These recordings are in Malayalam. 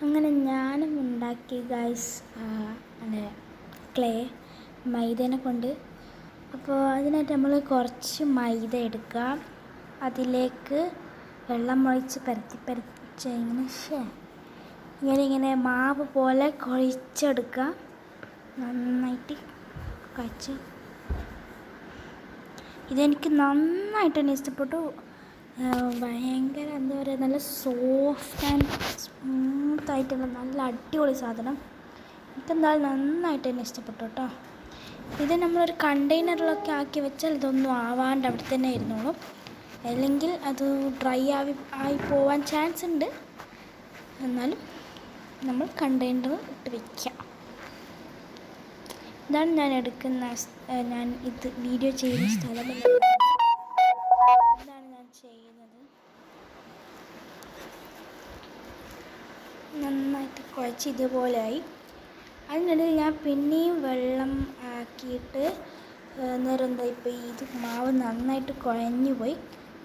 അങ്ങനെ ഞാനും ഉണ്ടാക്കി ഗൈസ് അതെ ക്ലേ മൈദേനെ കൊണ്ട്. അപ്പോൾ അതിനായിട്ട് നമ്മൾ കുറച്ച് മൈദ എടുക്കുക, അതിലേക്ക് വെള്ളം ഒഴിച്ച് പരത്തി ഇങ്ങനെ മാവ് പോലെ കുഴച്ചെടുക്കുക. നന്നായിട്ട് കുഴച്ച് ഇതെനിക്ക് നന്നായിട്ട് തന്നെ ഇഷ്ടപ്പെട്ടു. ഭയങ്കര എന്താ പറയുക, നല്ല സോഫ്റ്റ് ആൻഡ് സ്മൂത്തായിട്ടുള്ള നല്ല അടിപൊളി സാധനം. എനിക്കെന്തായാലും നന്നായിട്ട് തന്നെ ഇഷ്ടപ്പെട്ടു കേട്ടോ. ഇത് നമ്മളൊരു കണ്ടെയ്നറിലൊക്കെ ആക്കി വെച്ചാൽ ഇതൊന്നും ആവാണ്ട് അവിടെ തന്നെ ഇരുന്നോളും, അല്ലെങ്കിൽ അത് ഡ്രൈ ആയി പോവാൻ ചാൻസ് ഉണ്ട്. എന്നാലും നമ്മൾ കണ്ടെയ്നർ ഇട്ട് വയ്ക്കാം. ഇതാണ് ഞാൻ ഞാൻ ഇത് വീഡിയോ ചെയ്യുന്ന സ്ഥലം. ഇതാണ് ഞാൻ ചെയ്യുന്നത്. നന്നായിട്ട് കുഴച്ച് ഇതുപോലെയായി. അതിനിടയിൽ ഞാൻ പിന്നെയും വെള്ളം ആക്കിയിട്ട് ഇപ്പോൾ ഇത് മാവ് നന്നായിട്ട് കുഴഞ്ഞു പോയി.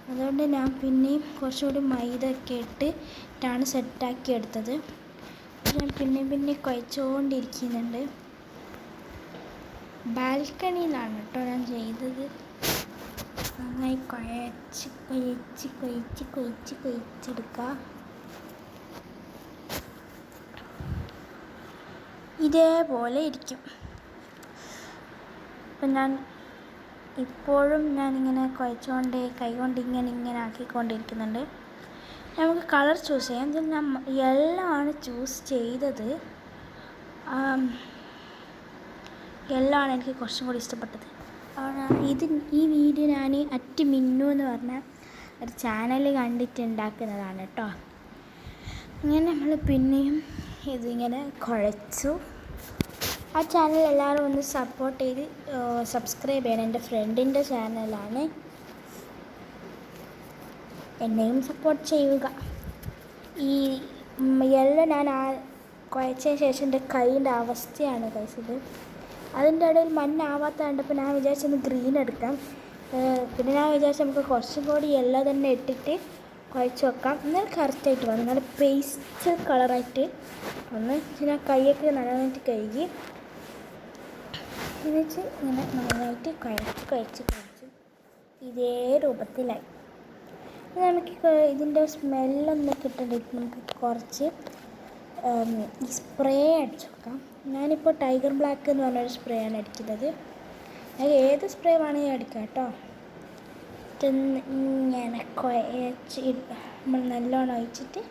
അതുകൊണ്ട് ഞാൻ പിന്നെയും കുറച്ചുകൂടി മൈദ ഒക്കെ ഇട്ടിട്ടാണ് സെറ്റാക്കി എടുത്തത്. ഞാൻ പിന്നെ കുഴച്ചുകൊണ്ടിരിക്കുന്നുണ്ട്. ബാൽക്കണിയിലാണ് കേട്ടോ ഞാൻ ചെയ്തത്. നന്നായി കുഴച്ചെടുക്കുക. ഇതേപോലെ ഇരിക്കും. അപ്പം ഇപ്പോഴും ഞാനിങ്ങനെ കൈകൊണ്ട് ഇങ്ങനെ ആക്കിക്കൊണ്ടിരിക്കുന്നുണ്ട്. നമുക്ക് കളർ ചൂസ് ചെയ്യാം. ഇതിൽ ഞാൻ യെല്ലോ ആണ് ചൂസ് ചെയ്തത്. യെല്ലോ ആണ് എനിക്ക് കുറച്ചും കൂടി ഇഷ്ടപ്പെട്ടത്. ഈ വീഡിയോ ഞാൻ അറ്റ് മിന്നു എന്ന് പറഞ്ഞ ഒരു ചാനൽ കണ്ടിട്ട് ഉണ്ടാക്കുന്നതാണ് കേട്ടോ. അങ്ങനെ നമ്മൾ പിന്നെയും ഇതിങ്ങനെ കുഴച്ചു. ആ ചാനൽ എല്ലാവരും ഒന്ന് സപ്പോർട്ട് ചെയ്ത് സബ്സ്ക്രൈബ് ചെയ്യണം. എൻ്റെ ഫ്രണ്ടിൻ്റെ ചാനലാണ്, എന്നെയും സപ്പോർട്ട് ചെയ്യുക. ഈ യെല്ലോ ഞാൻ കുഴച്ചതിന് ശേഷം എൻ്റെ കൈയിൻ്റെ അവസ്ഥയാണ് കഴിച്ചത്. അതിൻ്റെ ഇടയിൽ മഞ്ഞാവാത്ത കണ്ടപ്പോൾ ഞാൻ വിചാരിച്ചൊന്ന് ഗ്രീൻ എടുക്കാം. പിന്നെ ഞാൻ വിചാരിച്ചു നമുക്ക് കുറച്ചും കൂടി യെല്ലോ തന്നെ ഇട്ടിട്ട് കുഴച്ച് വെക്കാം, എന്നാൽ കറക്റ്റായിട്ട് വന്നു. നല്ല പേസ്റ്റ് കളറായിട്ട് വന്ന് ഞാൻ കൈയൊക്കെ നന്നായിട്ട് കഴുകി വെച്ച് ഇങ്ങനെ നന്നായിട്ട് കുഴച്ച് ഇതേ രൂപത്തിലായി. നമുക്ക് ഇതിൻ്റെ സ്മെല്ലൊന്നും കിട്ടേണ്ടിട്ട് നമുക്ക് കുറച്ച് ഈ സ്പ്രേ അടിച്ചു വെക്കാം. ഞാനിപ്പോൾ ടൈഗർ ബ്ലാക്ക് എന്ന് പറഞ്ഞൊരു സ്പ്രേ ആണ് അടിക്കുന്നത്. ഏത് സ്പ്രേ വേണമെങ്കിൽ അടിക്കാം കേട്ടോ. ഇങ്ങനെ കുഴച്ച് നമ്മൾ നല്ലോണം ഒഴിച്ചിട്ട്